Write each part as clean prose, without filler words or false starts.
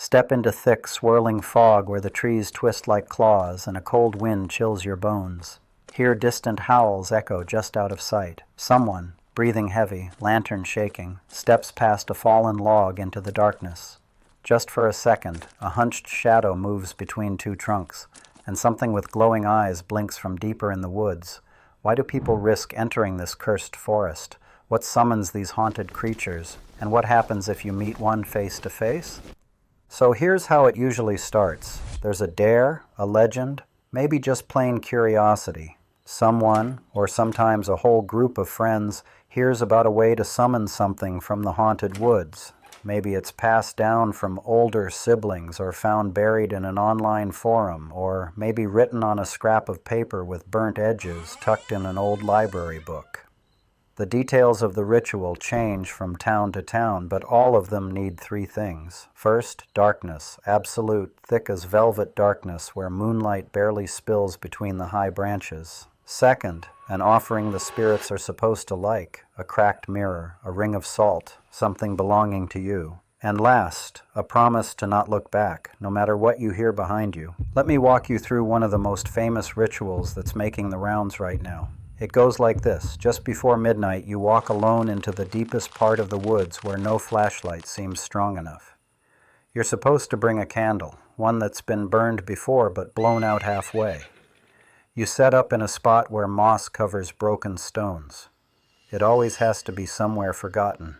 Step into thick, swirling fog where the trees twist like claws and a cold wind chills your bones. Hear distant howls echo just out of sight. Someone, breathing heavy, lantern shaking, steps past a fallen log into the darkness. Just for a second, a hunched shadow moves between two trunks, and something with glowing eyes blinks from deeper in the woods. Why do people risk entering this cursed forest? What summons these haunted creatures? And what happens if you meet one face to face? So here's how it usually starts. There's a dare, a legend, maybe just plain curiosity. Someone, or sometimes a whole group of friends, hears about a way to summon something from the haunted woods. Maybe it's passed down from older siblings or found buried in an online forum, or maybe written on a scrap of paper with burnt edges tucked in an old library book. The details of the ritual change from town to town, but all of them need three things. First, darkness, absolute, thick as velvet darkness where moonlight barely spills between the high branches. Second, an offering the spirits are supposed to like, a cracked mirror, a ring of salt, something belonging to you. And last, a promise to not look back, no matter what you hear behind you. Let me walk you through one of the most famous rituals that's making the rounds right now. It goes like this. Just before midnight, you walk alone into the deepest part of the woods where no flashlight seems strong enough. You're supposed to bring a candle, one that's been burned before but blown out halfway. You set up in a spot where moss covers broken stones. It always has to be somewhere forgotten.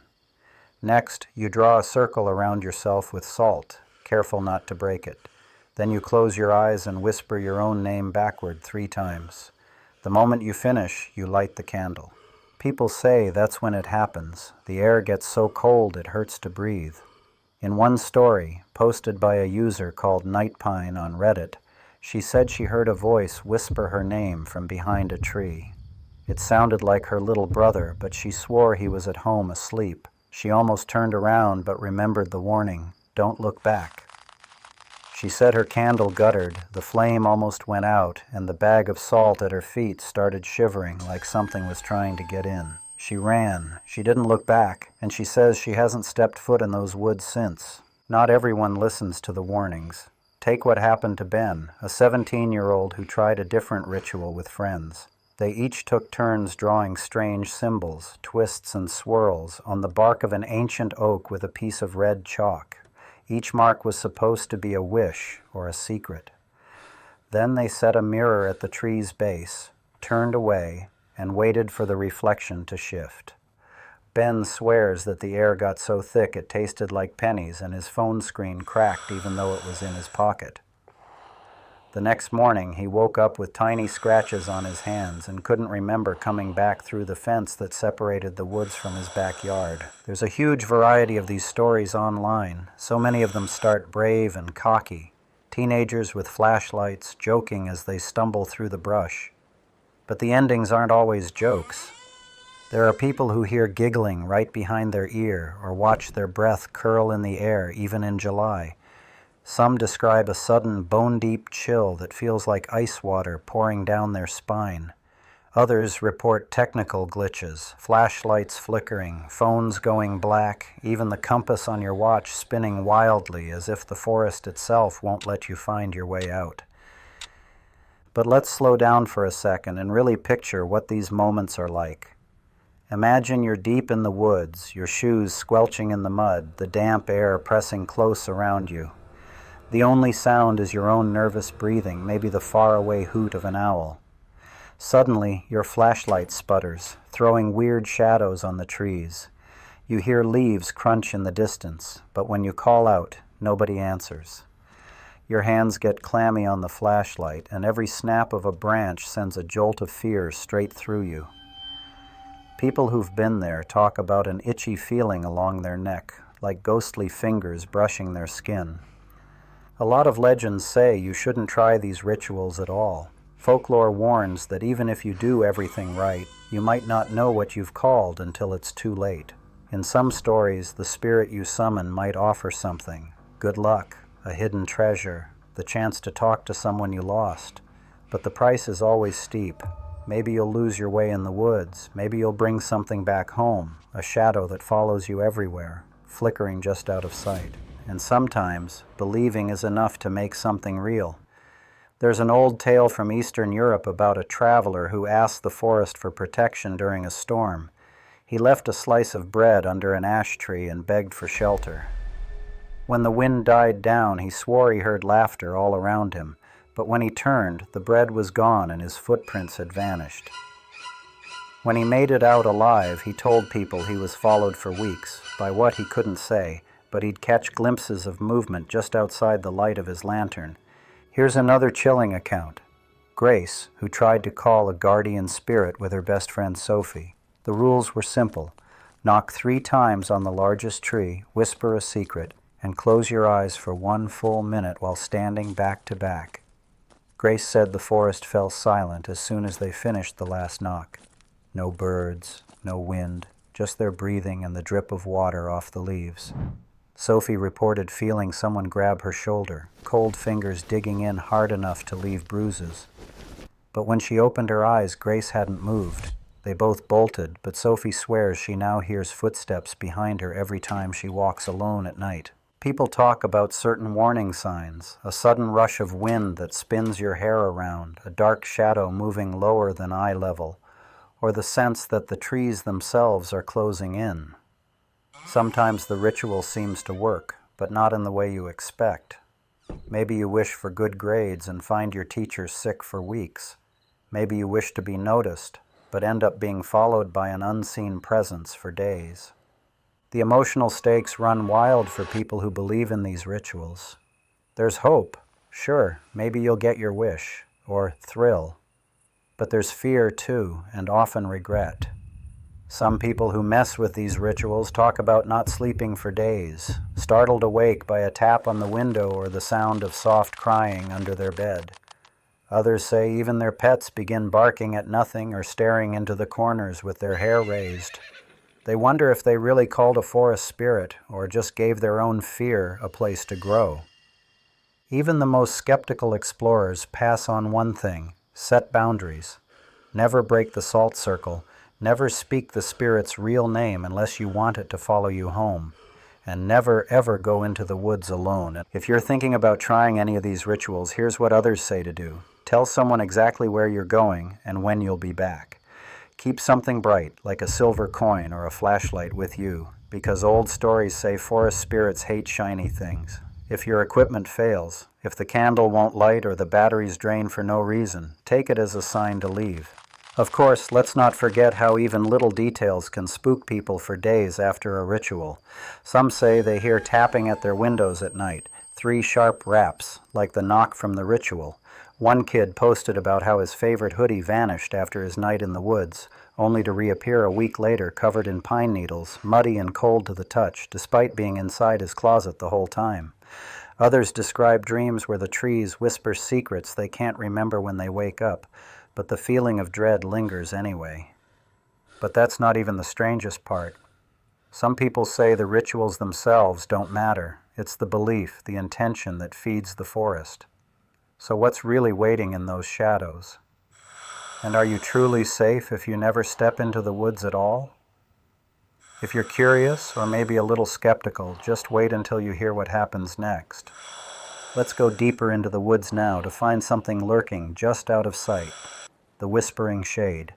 Next, you draw a circle around yourself with salt, careful not to break it. Then you close your eyes and whisper your own name backward 3 times. The moment you finish, you light the candle. People say that's when it happens. The air gets so cold it hurts to breathe. In one story, posted by a user called Nightpine on Reddit, she said she heard a voice whisper her name from behind a tree. It sounded like her little brother, but she swore he was at home asleep. She almost turned around but remembered the warning, "Don't look back." She said her candle guttered, the flame almost went out, and the bag of salt at her feet started shivering like something was trying to get in. She ran. She didn't look back, and she says she hasn't stepped foot in those woods since. Not everyone listens to the warnings. Take what happened to Ben, a 17-year-old who tried a different ritual with friends. They each took turns drawing strange symbols, twists and swirls, on the bark of an ancient oak with a piece of red chalk. Each mark was supposed to be a wish or a secret. Then they set a mirror at the tree's base, turned away, and waited for the reflection to shift. Ben swears that the air got so thick it tasted like pennies and his phone screen cracked even though it was in his pocket. The next morning, he woke up with tiny scratches on his hands and couldn't remember coming back through the fence that separated the woods from his backyard. There's a huge variety of these stories online. So many of them start brave and cocky. Teenagers with flashlights, joking as they stumble through the brush. But the endings aren't always jokes. There are people who hear giggling right behind their ear or watch their breath curl in the air even in July. Some describe a sudden bone-deep chill that feels like ice water pouring down their spine. Others report technical glitches, flashlights flickering, phones going black, even the compass on your watch spinning wildly as if the forest itself won't let you find your way out. But let's slow down for a second and really picture what these moments are like. Imagine you're deep in the woods, your shoes squelching in the mud, the damp air pressing close around you. The only sound is your own nervous breathing, maybe the faraway hoot of an owl. Suddenly, your flashlight sputters, throwing weird shadows on the trees. You hear leaves crunch in the distance, but when you call out, nobody answers. Your hands get clammy on the flashlight, and every snap of a branch sends a jolt of fear straight through you. People who've been there talk about an itchy feeling along their neck, like ghostly fingers brushing their skin. A lot of legends say you shouldn't try these rituals at all. Folklore warns that even if you do everything right, you might not know what you've called until it's too late. In some stories, the spirit you summon might offer something. Good luck, a hidden treasure, the chance to talk to someone you lost. But the price is always steep. Maybe you'll lose your way in the woods. Maybe you'll bring something back home, a shadow that follows you everywhere, flickering just out of sight. and sometimes believing is enough to make something real. There's an old tale from Eastern Europe about a traveler who asked the forest for protection during a storm. He left a slice of bread under an ash tree and begged for shelter. When the wind died down, he swore he heard laughter all around him, but when he turned, the bread was gone and his footprints had vanished. When he made it out alive, he told people he was followed for weeks, by what he couldn't say, but he'd catch glimpses of movement just outside the light of his lantern. Here's another chilling account. Grace, who tried to call a guardian spirit with her best friend Sophie. The rules were simple. Knock 3 times on the largest tree, whisper a secret, and close your eyes for 1 full minute while standing back to back. Grace said the forest fell silent as soon as they finished the last knock. No birds, no wind, just their breathing and the drip of water off the leaves. Sophie reported feeling someone grab her shoulder, cold fingers digging in hard enough to leave bruises. But when she opened her eyes, Grace hadn't moved. They both bolted, but Sophie swears she now hears footsteps behind her every time she walks alone at night. People talk about certain warning signs, a sudden rush of wind that spins your hair around, a dark shadow moving lower than eye level, or the sense that the trees themselves are closing in. Sometimes the ritual seems to work, but not in the way you expect. Maybe you wish for good grades and find your teacher sick for weeks. Maybe you wish to be noticed, but end up being followed by an unseen presence for days. The emotional stakes run wild for people who believe in these rituals. There's hope. Sure, maybe you'll get your wish, or thrill. But there's fear too, and often regret. Some people who mess with these rituals talk about not sleeping for days, startled awake by a tap on the window or the sound of soft crying under their bed. Others say even their pets begin barking at nothing or staring into the corners with their hair raised. They wonder if they really called a forest spirit or just gave their own fear a place to grow. Even the most skeptical explorers pass on one thing: set boundaries. Never break the salt circle. Never speak the spirit's real name unless you want it to follow you home. And never, ever go into the woods alone. If you're thinking about trying any of these rituals, here's what others say to do. Tell someone exactly where you're going and when you'll be back. Keep something bright, like a silver coin or a flashlight, with you, because old stories say forest spirits hate shiny things. If your equipment fails, if the candle won't light or the batteries drain for no reason, take it as a sign to leave. Of course, let's not forget how even little details can spook people for days after a ritual. Some say they hear tapping at their windows at night, 3 sharp raps, like the knock from the ritual. One kid posted about how his favorite hoodie vanished after his night in the woods, only to reappear a week later covered in pine needles, muddy and cold to the touch, despite being inside his closet the whole time. Others describe dreams where the trees whisper secrets they can't remember when they wake up, but the feeling of dread lingers anyway. But that's not even the strangest part. Some people say the rituals themselves don't matter. It's the belief, the intention that feeds the forest. So what's really waiting in those shadows? And are you truly safe if you never step into the woods at all? If you're curious, or maybe a little skeptical, just wait until you hear what happens next. Let's go deeper into the woods now to find something lurking just out of sight. The whispering shade.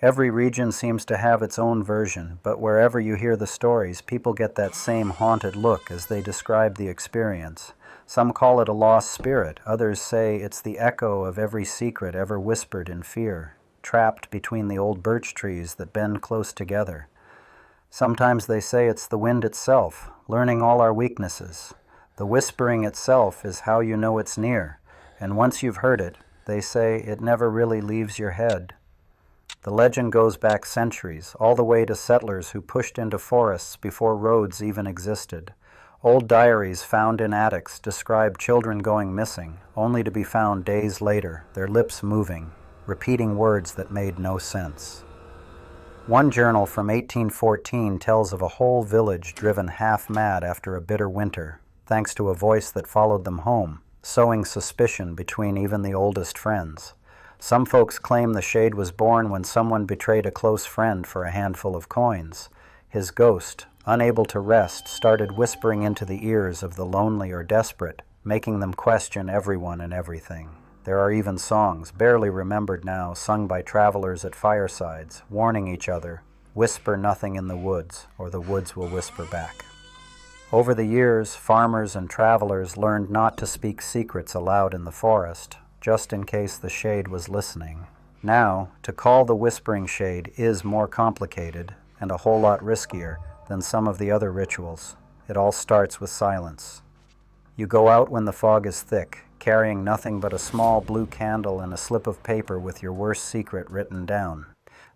Every region seems to have its own version, but wherever you hear the stories, people get that same haunted look as they describe the experience. Some call it a lost spirit. Others say it's the echo of every secret ever whispered in fear, trapped between the old birch trees that bend close together. Sometimes they say it's the wind itself, learning all our weaknesses. The whispering itself is how you know it's near, and once you've heard it, they say it never really leaves your head. The legend goes back centuries, all the way to settlers who pushed into forests before roads even existed. Old diaries found in attics describe children going missing, only to be found days later, their lips moving, repeating words that made no sense. One journal from 1814 tells of a whole village driven half mad after a bitter winter, thanks to a voice that followed them home, sowing suspicion between even the oldest friends. Some folks claim the shade was born when someone betrayed a close friend for a handful of coins. His ghost, unable to rest, started whispering into the ears of the lonely or desperate, making them question everyone and everything. There are even songs, barely remembered now, sung by travelers at firesides, warning each other, "Whisper nothing in the woods, or the woods will whisper back." Over the years, farmers and travelers learned not to speak secrets aloud in the forest, just in case the shade was listening. Now, to call the whispering shade is more complicated and a whole lot riskier than some of the other rituals. It all starts with silence. You go out when the fog is thick, carrying nothing but a small blue candle and a slip of paper with your worst secret written down.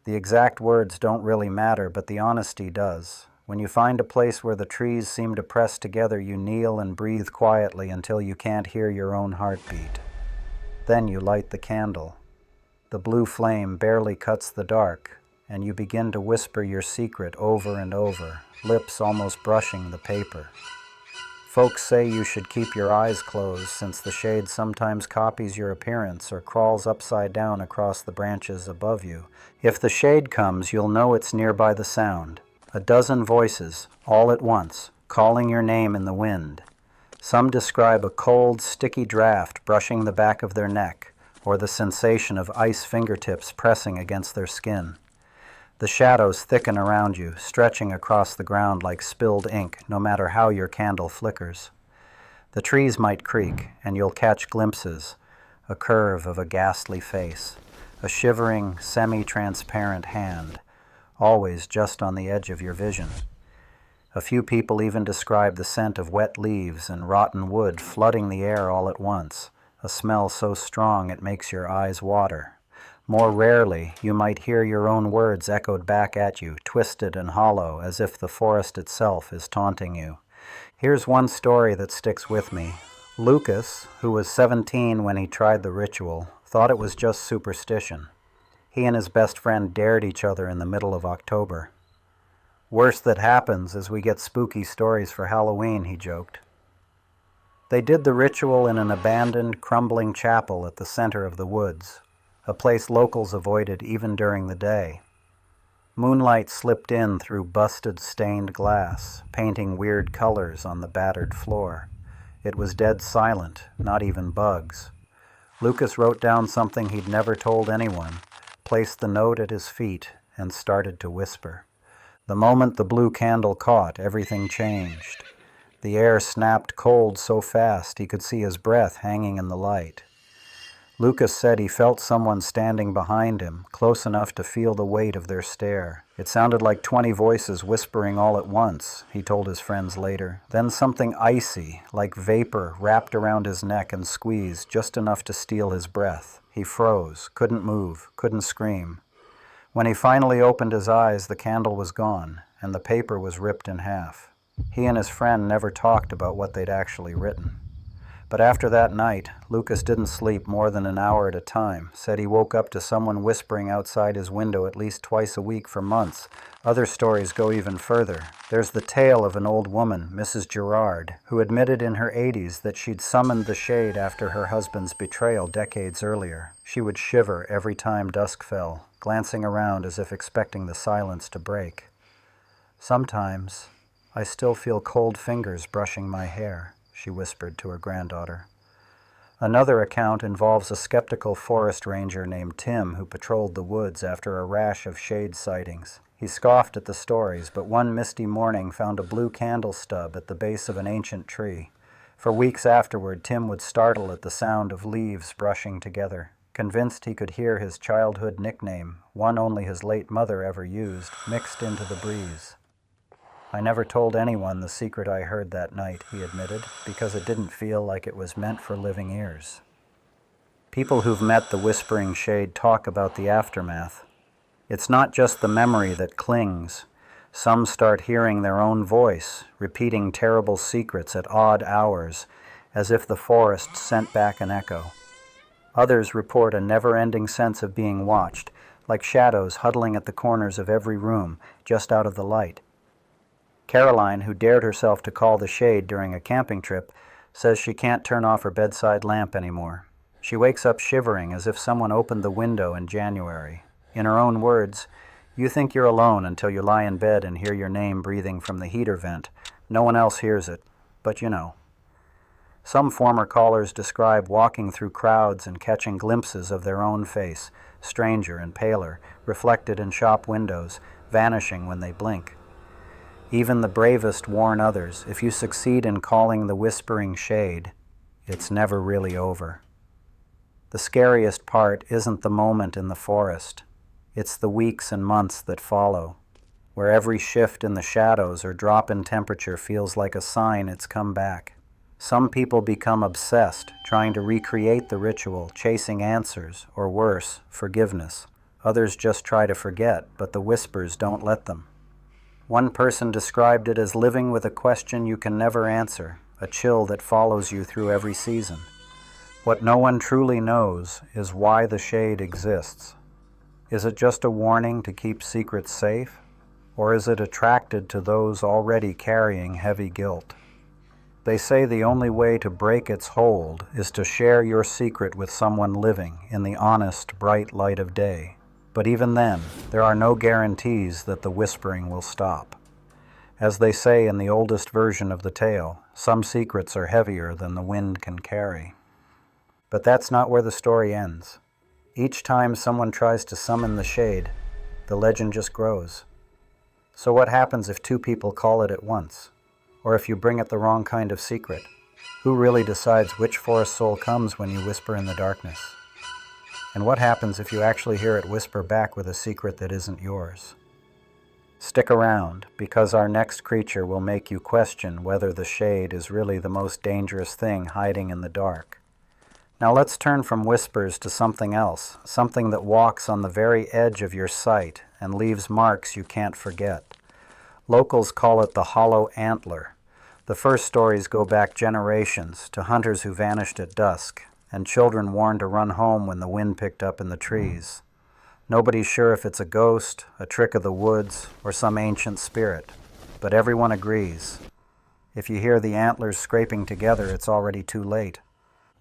The exact words don't really matter, but the honesty does. When you find a place where the trees seem to press together, you kneel and breathe quietly until you can't hear your own heartbeat. Then you light the candle. The blue flame barely cuts the dark, and you begin to whisper your secret over and over, lips almost brushing the paper. Folks say you should keep your eyes closed since the shade sometimes copies your appearance or crawls upside down across the branches above you. If the shade comes, you'll know it's near by the sound. A dozen voices, all at once, calling your name in the wind. Some describe a cold, sticky draft brushing the back of their neck, or the sensation of ice fingertips pressing against their skin. The shadows thicken around you, stretching across the ground like spilled ink, no matter how your candle flickers. The trees might creak, and you'll catch glimpses, a curve of a ghastly face, a shivering, semi-transparent hand, always just on the edge of your vision. A few people even describe the scent of wet leaves and rotten wood flooding the air all at once, a smell so strong it makes your eyes water. More rarely, you might hear your own words echoed back at you, twisted and hollow, as if the forest itself is taunting you. Here's one story that sticks with me. Lucas, who was 17 when he tried the ritual, thought it was just superstition. He and his best friend dared each other in the middle of October. "Worst that happens is we get spooky stories for Halloween," he joked. They did the ritual in an abandoned, crumbling chapel at the center of the woods, a place locals avoided even during the day. Moonlight slipped in through busted, stained glass, painting weird colors on the battered floor. It was dead silent, not even bugs. Lucas wrote down something he'd never told anyone, placed the note at his feet, and started to whisper. The moment the blue candle caught, everything changed. The air snapped cold so fast he could see his breath hanging in the light. Lucas said he felt someone standing behind him, close enough to feel the weight of their stare. It sounded like 20 voices whispering all at once, he told his friends later. Then something icy, like vapor, wrapped around his neck and squeezed just enough to steal his breath. He froze, couldn't move, couldn't scream. When he finally opened his eyes, the candle was gone, and the paper was ripped in half. He and his friend never talked about what they'd actually written. But after that night, Lucas didn't sleep more than an hour at a time, said he woke up to someone whispering outside his window at least twice a week for months. Other stories go even further. There's the tale of an old woman, Mrs. Gerard, who admitted in her 80s that she'd summoned the shade after her husband's betrayal decades earlier. She would shiver every time dusk fell, glancing around as if expecting the silence to break. "Sometimes I still feel cold fingers brushing my hair," she whispered to her granddaughter. Another account involves a skeptical forest ranger named Tim who patrolled the woods after a rash of shade sightings. He scoffed at the stories, but one misty morning found a blue candle stub at the base of an ancient tree. For weeks afterward, Tim would startle at the sound of leaves brushing together. Convinced he could hear his childhood nickname, one only his late mother ever used, mixed into the breeze. "I never told anyone the secret I heard that night," he admitted, "because it didn't feel like it was meant for living ears." People who've met the whispering shade talk about the aftermath. It's not just the memory that clings. Some start hearing their own voice, repeating terrible secrets at odd hours, as if the forest sent back an echo. Others report a never-ending sense of being watched, like shadows huddling at the corners of every room, just out of the light. Caroline, who dared herself to call the shade during a camping trip, says she can't turn off her bedside lamp anymore. She wakes up shivering as if someone opened the window in January. In her own words, You think you're alone until you lie in bed and hear your name breathing from the heater vent. No one else hears it, but you know. Some former callers describe walking through crowds and catching glimpses of their own face, stranger and paler, reflected in shop windows, vanishing when they blink. Even the bravest warn others, if you succeed in calling the whispering shade, it's never really over. The scariest part isn't the moment in the forest. It's the weeks and months that follow, where every shift in the shadows or drop in temperature feels like a sign it's come back. Some people become obsessed, trying to recreate the ritual, chasing answers, or worse, forgiveness. Others just try to forget, but the whispers don't let them. One person described it as living with a question you can never answer, a chill that follows you through every season. What no one truly knows is why the shade exists. Is it just a warning to keep secrets safe? Or is it attracted to those already carrying heavy guilt? They say the only way to break its hold is to share your secret with someone living in the honest, bright light of day. But even then, there are no guarantees that the whispering will stop. As they say in the oldest version of the tale, some secrets are heavier than the wind can carry. But that's not where the story ends. Each time someone tries to summon the shade, the legend just grows. So what happens if two people call it at once? Or if you bring it the wrong kind of secret? Who really decides which forest soul comes when you whisper in the darkness? And what happens if you actually hear it whisper back with a secret that isn't yours? Stick around, because our next creature will make you question whether the shade is really the most dangerous thing hiding in the dark. Now let's turn from whispers to something else, something that walks on the very edge of your sight and leaves marks you can't forget. Locals call it the hollow antler. The first stories go back generations to hunters who vanished at dusk, and children warned to run home when the wind picked up in the trees. Nobody's sure if it's a ghost, a trick of the woods, or some ancient spirit, but everyone agrees. If you hear the antlers scraping together, it's already too late.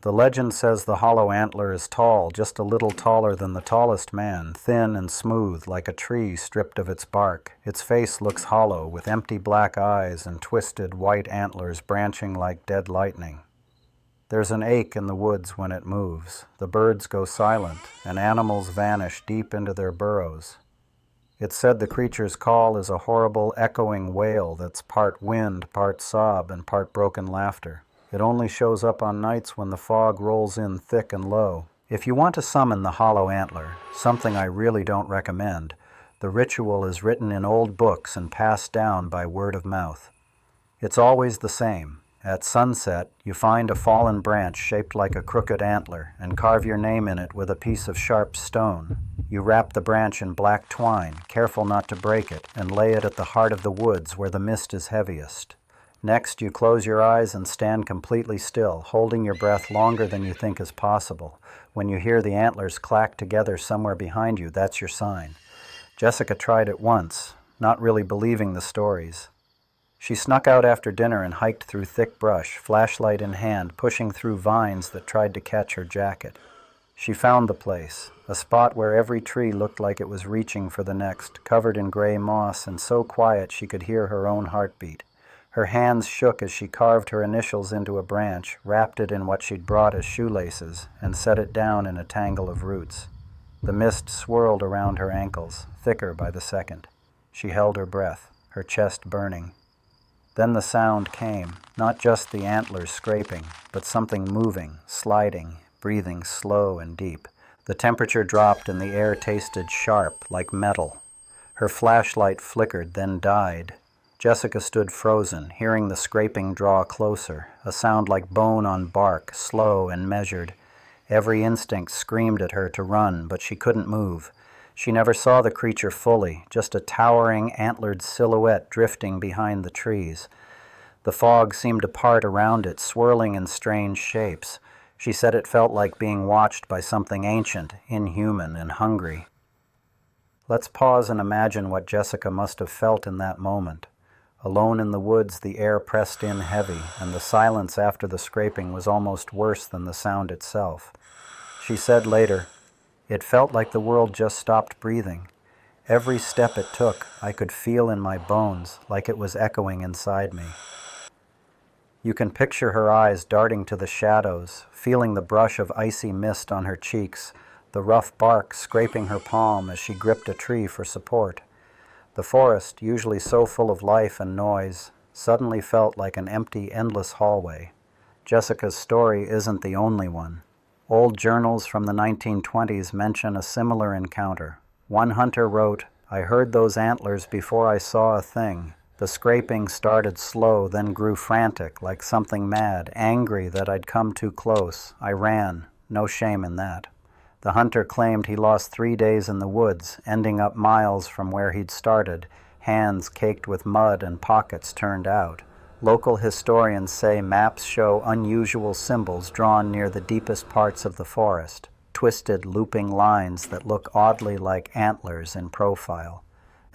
The legend says the hollow antler is tall, just a little taller than the tallest man, thin and smooth like a tree stripped of its bark. Its face looks hollow, with empty black eyes and twisted white antlers branching like dead lightning. There's an ache in the woods when it moves. The birds go silent, and animals vanish deep into their burrows. It's said the creature's call is a horrible echoing wail that's part wind, part sob, and part broken laughter. It only shows up on nights when the fog rolls in thick and low. If you want to summon the hollow antler, something I really don't recommend, the ritual is written in old books and passed down by word of mouth. It's always the same. At sunset, you find a fallen branch shaped like a crooked antler and carve your name in it with a piece of sharp stone. You wrap the branch in black twine, careful not to break it, and lay it at the heart of the woods where the mist is heaviest. Next, you close your eyes and stand completely still, holding your breath longer than you think is possible. When you hear the antlers clack together somewhere behind you, that's your sign. Jessica tried it once, not really believing the stories. She snuck out after dinner and hiked through thick brush, flashlight in hand, pushing through vines that tried to catch her jacket. She found the place, a spot where every tree looked like it was reaching for the next, covered in gray moss and so quiet she could hear her own heartbeat. Her hands shook as she carved her initials into a branch, wrapped it in what she'd brought as shoelaces, and set it down in a tangle of roots. The mist swirled around her ankles, thicker by the second. She held her breath, her chest burning. Then the sound came, not just the antlers scraping, but something moving, sliding, breathing slow and deep. The temperature dropped and the air tasted sharp, like metal. Her flashlight flickered, then died. Jessica stood frozen, hearing the scraping draw closer, a sound like bone on bark, slow and measured. Every instinct screamed at her to run, but she couldn't move. She never saw the creature fully, just a towering, antlered silhouette drifting behind the trees. The fog seemed to part around it, swirling in strange shapes. She said it felt like being watched by something ancient, inhuman, and hungry. Let's pause and imagine what Jessica must have felt in that moment. Alone in the woods, the air pressed in heavy, and the silence after the scraping was almost worse than the sound itself. She said later, "It felt like the world just stopped breathing. Every step it took, I could feel in my bones, like it was echoing inside me. You can picture her eyes darting to the shadows, feeling the brush of icy mist on her cheeks, the rough bark scraping her palm as she gripped a tree for support. The forest, usually so full of life and noise, suddenly felt like an empty, endless hallway. Jessica's story isn't the only one. Old journals from the 1920s mention a similar encounter. One hunter wrote, "I heard those antlers before I saw a thing. The scraping started slow, then grew frantic, like something mad, angry that I'd come too close. I ran. No shame in that." The hunter claimed he lost 3 days in the woods, ending up miles from where he'd started, hands caked with mud and pockets turned out. Local historians say maps show unusual symbols drawn near the deepest parts of the forest, twisted, looping lines that look oddly like antlers in profile.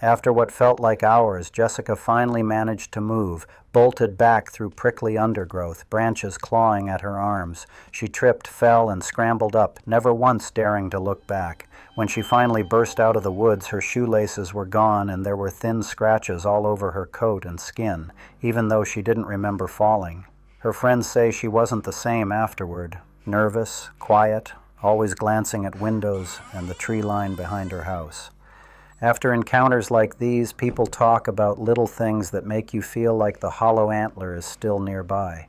After what felt like hours, Jessica finally managed to move, bolted back through prickly undergrowth, branches clawing at her arms. She tripped, fell, and scrambled up, never once daring to look back. When she finally burst out of the woods, her shoelaces were gone and there were thin scratches all over her coat and skin, even though she didn't remember falling. Her friends say she wasn't the same afterward, nervous, quiet, always glancing at windows and the tree line behind her house. After encounters like these, people talk about little things that make you feel like the hollow antler is still nearby.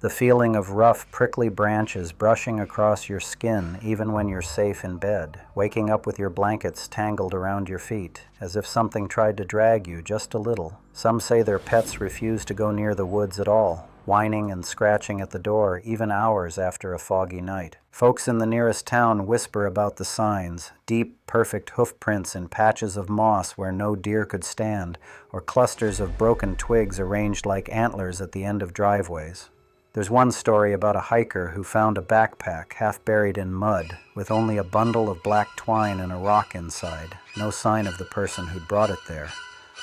The feeling of rough, prickly branches brushing across your skin even when you're safe in bed, waking up with your blankets tangled around your feet, as if something tried to drag you just a little. Some say their pets refuse to go near the woods at all, whining and scratching at the door even hours after a foggy night. Folks in the nearest town whisper about the signs, deep, perfect hoof prints in patches of moss where no deer could stand, or clusters of broken twigs arranged like antlers at the end of driveways. There's one story about a hiker who found a backpack half buried in mud, with only a bundle of black twine and a rock inside, no sign of the person who'd brought it there.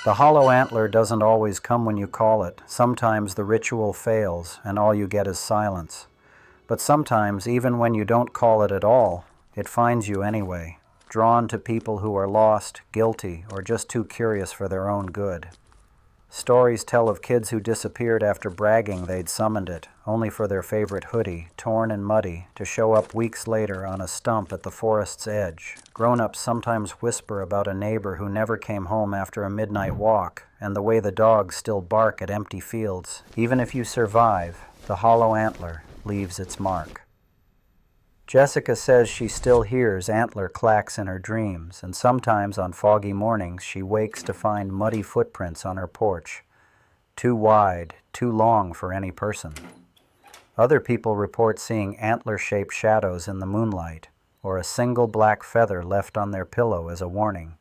The hollow antler doesn't always come when you call it. Sometimes the ritual fails, and all you get is silence. But sometimes, even when you don't call it at all, it finds you anyway, drawn to people who are lost, guilty, or just too curious for their own good. Stories tell of kids who disappeared after bragging they'd summoned it, only for their favorite hoodie, torn and muddy, to show up weeks later on a stump at the forest's edge. Grown-ups sometimes whisper about a neighbor who never came home after a midnight walk, and the way the dogs still bark at empty fields. Even if you survive, the hollow antler leaves its mark. Jessica says she still hears antler clacks in her dreams, and sometimes on foggy mornings she wakes to find muddy footprints on her porch, too wide, too long for any person. Other people report seeing antler-shaped shadows in the moonlight, or a single black feather left on their pillow as a warning.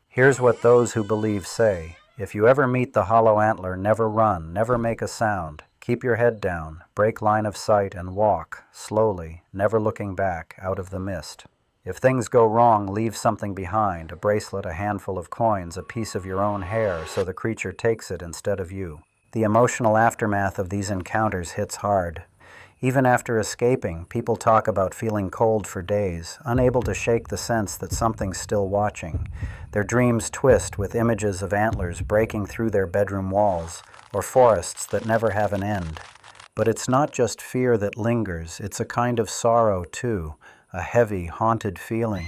Here's what those who believe say: if you ever meet the hollow antler, never run, never make a sound. Keep your head down, break line of sight, and walk, slowly, never looking back, out of the mist. If things go wrong, leave something behind, a bracelet, a handful of coins, a piece of your own hair, so the creature takes it instead of you. The emotional aftermath of these encounters hits hard. Even after escaping, people talk about feeling cold for days, unable to shake the sense that something's still watching. Their dreams twist with images of antlers breaking through their bedroom walls, or forests that never have an end. But it's not just fear that lingers, it's a kind of sorrow too, a heavy, haunted feeling.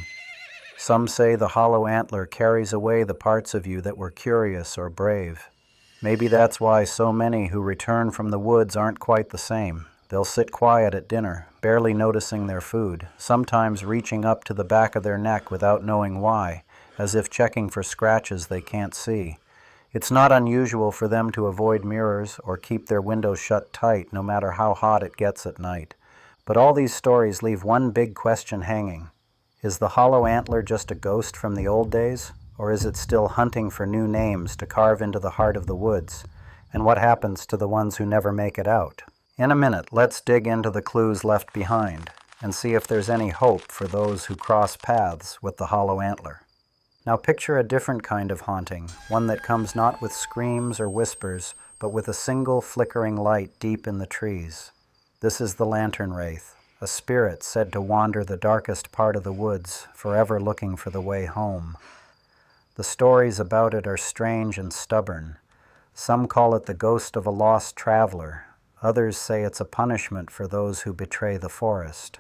Some say the hollow antler carries away the parts of you that were curious or brave. Maybe that's why so many who return from the woods aren't quite the same. They'll sit quiet at dinner, barely noticing their food, sometimes reaching up to the back of their neck without knowing why, as if checking for scratches they can't see. It's not unusual for them to avoid mirrors or keep their windows shut tight no matter how hot it gets at night. But all these stories leave one big question hanging. Is the hollow antler just a ghost from the old days, or is it still hunting for new names to carve into the heart of the woods? And what happens to the ones who never make it out? In a minute, let's dig into the clues left behind and see if there's any hope for those who cross paths with the hollow antler. Now picture a different kind of haunting, one that comes not with screams or whispers, but with a single flickering light deep in the trees. This is the lantern wraith, a spirit said to wander the darkest part of the woods, forever looking for the way home. The stories about it are strange and stubborn. Some call it the ghost of a lost traveler. Others say it's a punishment for those who betray the forest.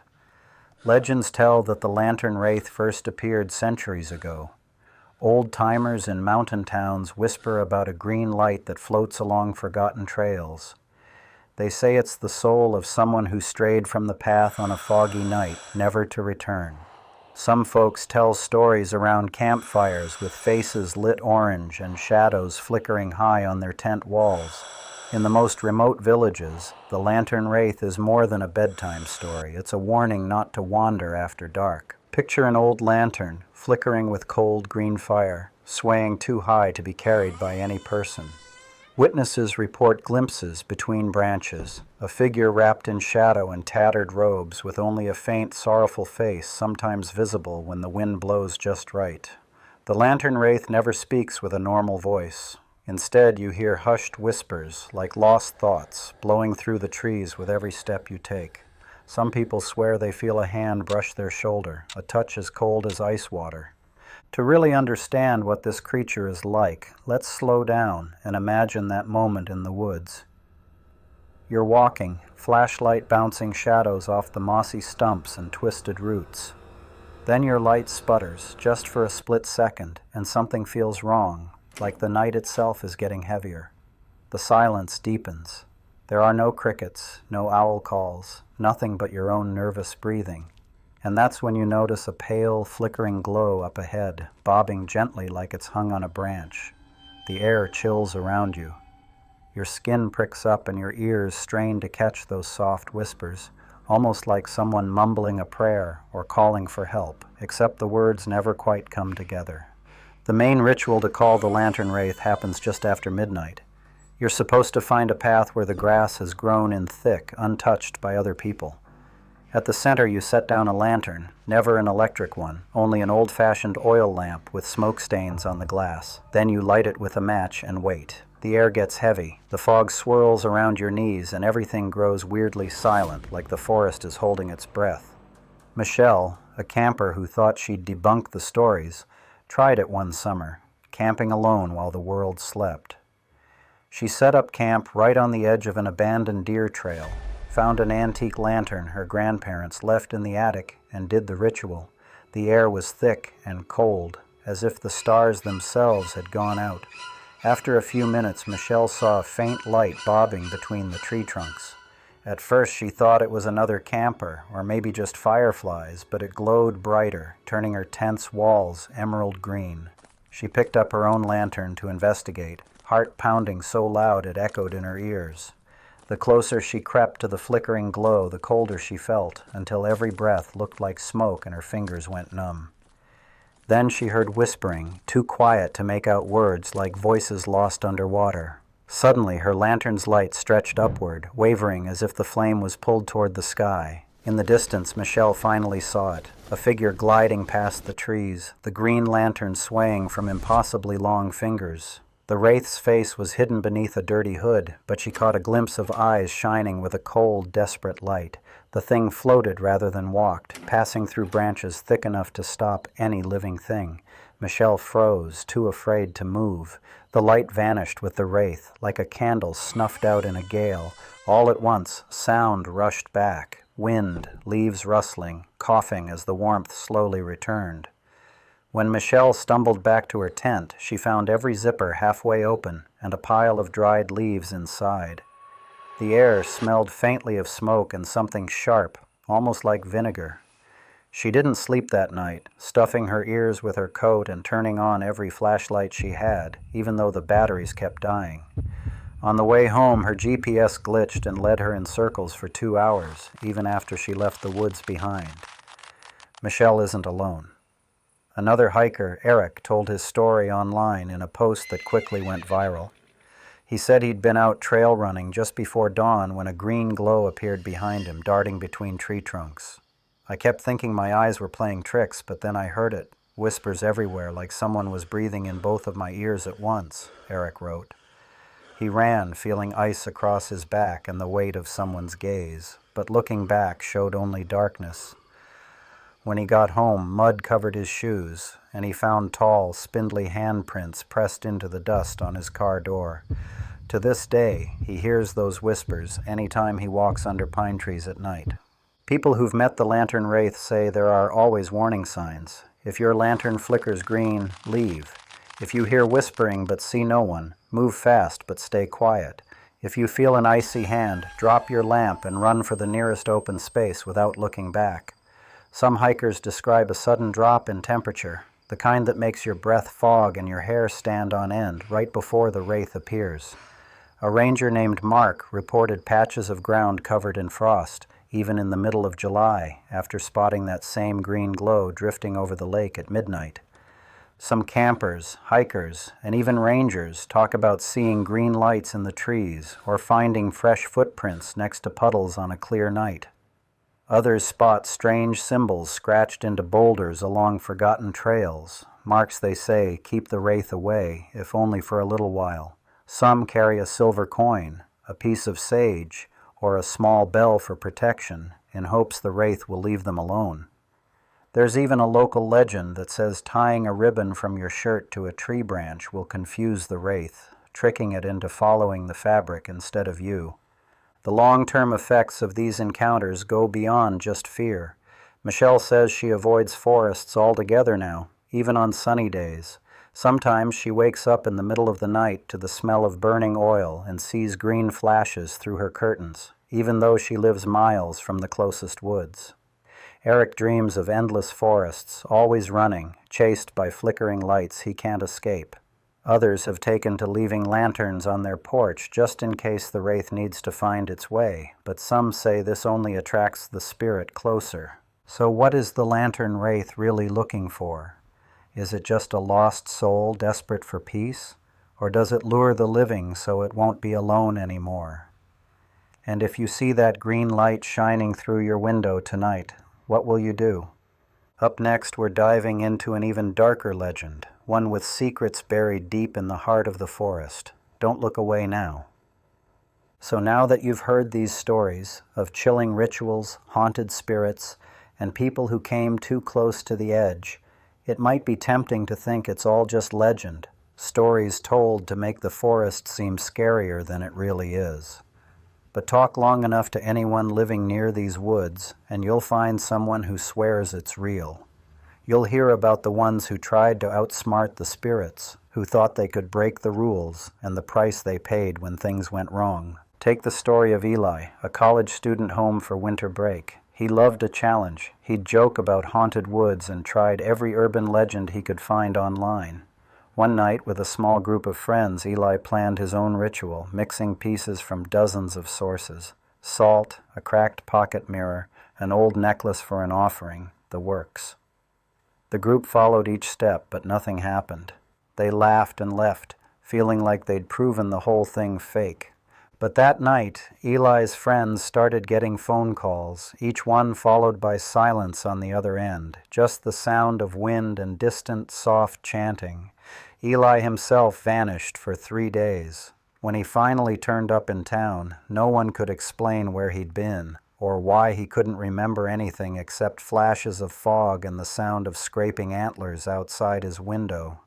Legends tell that the lantern wraith first appeared centuries ago. Old-timers in mountain towns whisper about a green light that floats along forgotten trails. They say it's the soul of someone who strayed from the path on a foggy night, never to return. Some folks tell stories around campfires with faces lit orange and shadows flickering high on their tent walls. In the most remote villages, the lantern wraith is more than a bedtime story. It's a warning not to wander after dark. Picture an old lantern, flickering with cold green fire, swaying too high to be carried by any person. Witnesses report glimpses between branches, a figure wrapped in shadow and tattered robes with only a faint, sorrowful face sometimes visible when the wind blows just right. The lantern wraith never speaks with a normal voice. Instead, you hear hushed whispers, like lost thoughts, blowing through the trees with every step you take. Some people swear they feel a hand brush their shoulder, a touch as cold as ice water. To really understand what this creature is like, let's slow down and imagine that moment in the woods. You're walking, flashlight bouncing shadows off the mossy stumps and twisted roots. Then your light sputters, just for a split second, and something feels wrong, like the night itself is getting heavier. The silence deepens. There are no crickets, no owl calls, nothing but your own nervous breathing. And that's when you notice a pale, flickering glow up ahead, bobbing gently like it's hung on a branch. The air chills around you. Your skin pricks up and your ears strain to catch those soft whispers, almost like someone mumbling a prayer or calling for help, except the words never quite come together. The main ritual to call the lantern wraith happens just after midnight. You're supposed to find a path where the grass has grown in thick, untouched by other people. At the center you set down a lantern, never an electric one, only an old-fashioned oil lamp with smoke stains on the glass. Then you light it with a match and wait. The air gets heavy, the fog swirls around your knees, and everything grows weirdly silent, like the forest is holding its breath. Michelle, a camper who thought she'd debunk the stories, tried it one summer, camping alone while the world slept. She set up camp right on the edge of an abandoned deer trail, found an antique lantern her grandparents left in the attic, and did the ritual. The air was thick and cold, as if the stars themselves had gone out. After a few minutes, Michelle saw a faint light bobbing between the tree trunks. At first she thought it was another camper, or maybe just fireflies, but it glowed brighter, turning her tent's walls emerald green. She picked up her own lantern to investigate, heart pounding so loud it echoed in her ears. The closer she crept to the flickering glow, the colder she felt, until every breath looked like smoke and her fingers went numb. Then she heard whispering, too quiet to make out words, like voices lost underwater. Suddenly her lantern's light stretched upward, wavering as if the flame was pulled toward the sky. In the distance, Michelle finally saw it, a figure gliding past the trees, the green lantern swaying from impossibly long fingers. The wraith's face was hidden beneath a dirty hood, but she caught a glimpse of eyes shining with a cold, desperate light. The thing floated rather than walked, passing through branches thick enough to stop any living thing. Michelle froze, too afraid to move. The light vanished with the wraith, like a candle snuffed out in a gale. All at once, sound rushed back. Wind, leaves rustling, coughing as the warmth slowly returned. When Michelle stumbled back to her tent, she found every zipper halfway open and a pile of dried leaves inside. The air smelled faintly of smoke and something sharp, almost like vinegar. She didn't sleep that night, stuffing her ears with her coat and turning on every flashlight she had, even though the batteries kept dying. On the way home, her GPS glitched and led her in circles for 2 hours, even after she left the woods behind. Michelle isn't alone. Another hiker, Eric, told his story online in a post that quickly went viral. He said he'd been out trail running just before dawn when a green glow appeared behind him, darting between tree trunks. I kept thinking my eyes were playing tricks, but then I heard it, whispers everywhere, like someone was breathing in both of my ears at once, Eric wrote. He ran, feeling ice across his back and the weight of someone's gaze, but looking back showed only darkness. When he got home, mud covered his shoes, and he found tall, spindly handprints pressed into the dust on his car door. To this day, he hears those whispers any time he walks under pine trees at night. People who've met the lantern wraith say there are always warning signs. If your lantern flickers green, leave. If you hear whispering but see no one, move fast but stay quiet. If you feel an icy hand, drop your lamp and run for the nearest open space without looking back. Some hikers describe a sudden drop in temperature, the kind that makes your breath fog and your hair stand on end right before the wraith appears. A ranger named Mark reported patches of ground covered in frost, even in the middle of July, after spotting that same green glow drifting over the lake at midnight. Some campers, hikers, and even rangers talk about seeing green lights in the trees or finding fresh footprints next to puddles on a clear night. Others spot strange symbols scratched into boulders along forgotten trails, marks they say keep the wraith away, if only for a little while. Some carry a silver coin, a piece of sage, or a small bell for protection, in hopes the wraith will leave them alone. There's even a local legend that says tying a ribbon from your shirt to a tree branch will confuse the wraith, tricking it into following the fabric instead of you. The long-term effects of these encounters go beyond just fear. Michelle says she avoids forests altogether now, even on sunny days. Sometimes she wakes up in the middle of the night to the smell of burning oil and sees green flashes through her curtains, even though she lives miles from the closest woods. Eric dreams of endless forests, always running, chased by flickering lights he can't escape. Others have taken to leaving lanterns on their porch just in case the wraith needs to find its way, but some say this only attracts the spirit closer. So what is the lantern wraith really looking for? Is it just a lost soul desperate for peace? Or does it lure the living so it won't be alone anymore? And if you see that green light shining through your window tonight, what will you do? Up next, we're diving into an even darker legend, one with secrets buried deep in the heart of the forest. Don't look away now. So now that you've heard these stories of chilling rituals, haunted spirits, and people who came too close to the edge, it might be tempting to think it's all just legend, stories told to make the forest seem scarier than it really is. But talk long enough to anyone living near these woods, and you'll find someone who swears it's real. You'll hear about the ones who tried to outsmart the spirits, who thought they could break the rules, and the price they paid when things went wrong. Take the story of Eli, a college student home for winter break. He loved a challenge. He'd joke about haunted woods and tried every urban legend he could find online. One night, with a small group of friends, Eli planned his own ritual, mixing pieces from dozens of sources. Salt, a cracked pocket mirror, an old necklace for an offering, the works. The group followed each step, but nothing happened. They laughed and left, feeling like they'd proven the whole thing fake. But that night, Eli's friends started getting phone calls, each one followed by silence on the other end, just the sound of wind and distant, soft chanting. Eli himself vanished for 3 days. When he finally turned up in town, no one could explain where he'd been, or why he couldn't remember anything except flashes of fog and the sound of scraping antlers outside his window.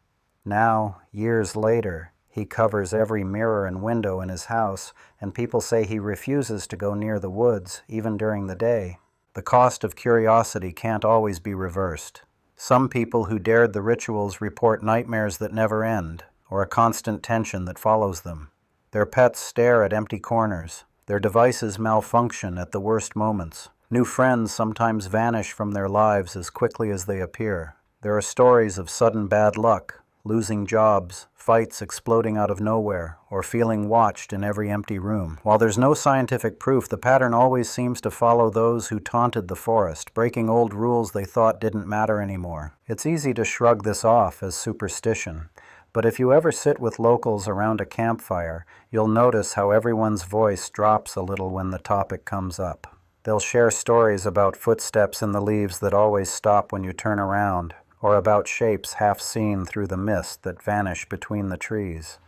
Now, years later, he covers every mirror and window in his house, and people say he refuses to go near the woods, even during the day. The cost of curiosity can't always be reversed. Some people who dared the rituals report nightmares that never end, or a constant tension that follows them. Their pets stare at empty corners. Their devices malfunction at the worst moments. New friends sometimes vanish from their lives as quickly as they appear. There are stories of sudden bad luck, losing jobs, fights exploding out of nowhere, or feeling watched in every empty room. While there's no scientific proof, the pattern always seems to follow those who taunted the forest, breaking old rules they thought didn't matter anymore. It's easy to shrug this off as superstition, but if you ever sit with locals around a campfire, you'll notice how everyone's voice drops a little when the topic comes up. They'll share stories about footsteps in the leaves that always stop when you turn around, or about shapes half seen through the mist that vanish between the trees.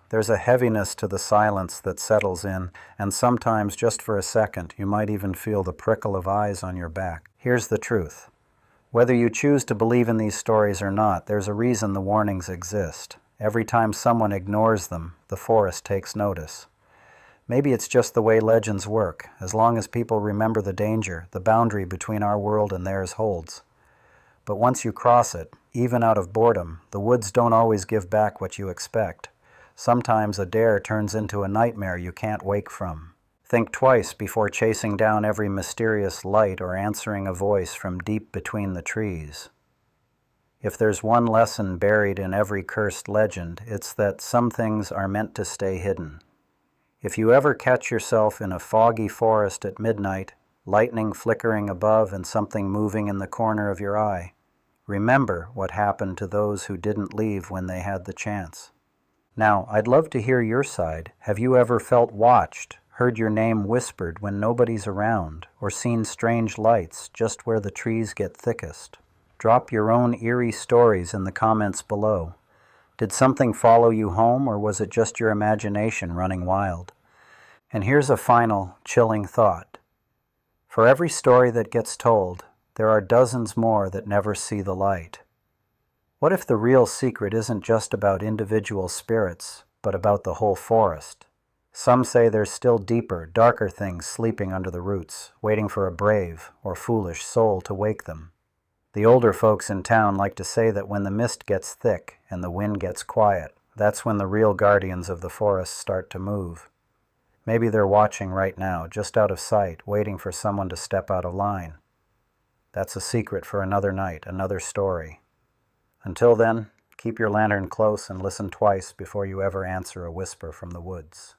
There's a heaviness to the silence that settles in, and sometimes just for a second you might even feel the prickle of eyes on your back. Here's the truth. Whether you choose to believe in these stories or not, there's a reason the warnings exist. Every time someone ignores them, the forest takes notice. Maybe it's just the way legends work. As long as people remember the danger, the boundary between our world and theirs holds. But once you cross it, even out of boredom, the woods don't always give back what you expect. Sometimes a dare turns into a nightmare you can't wake from. Think twice before chasing down every mysterious light or answering a voice from deep between the trees. If there's one lesson buried in every cursed legend, it's that some things are meant to stay hidden. If you ever catch yourself in a foggy forest at midnight, lightning flickering above and something moving in the corner of your eye, remember what happened to those who didn't leave when they had the chance. Now, I'd love to hear your side. Have you ever felt watched, heard your name whispered when nobody's around, or seen strange lights just where the trees get thickest? Drop your own eerie stories in the comments below. Did something follow you home, or was it just your imagination running wild? And here's a final, chilling thought. For every story that gets told, there are dozens more that never see the light. What if the real secret isn't just about individual spirits, but about the whole forest? Some say there's still deeper, darker things sleeping under the roots, waiting for a brave or foolish soul to wake them. The older folks in town like to say that when the mist gets thick and the wind gets quiet, that's when the real guardians of the forest start to move. Maybe they're watching right now, just out of sight, waiting for someone to step out of line. That's a secret for another night, another story. Until then, keep your lantern close and listen twice before you ever answer a whisper from the woods.